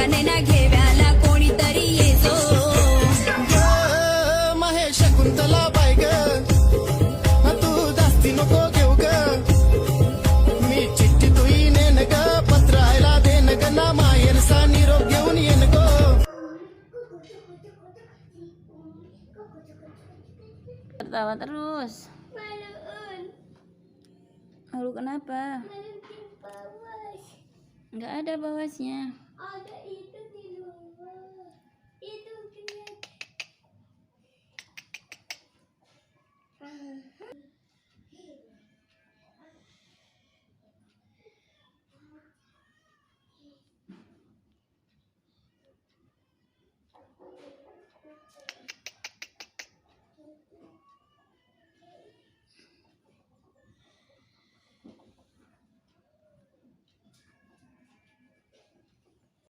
कानेना घेव्याला कोणीतरी येतो महेश शकुंतला बाय ग तू जास्ती नको घेऊ ग मी चिठ्ठी तुई नेन ग पत्रायला देन ग ना माहेरचा निरोप घेऊन येन ग Tertawa terus. Malu kenapa? Nggak ada bawasnya. Ada itu di luar. Itu kelihatan.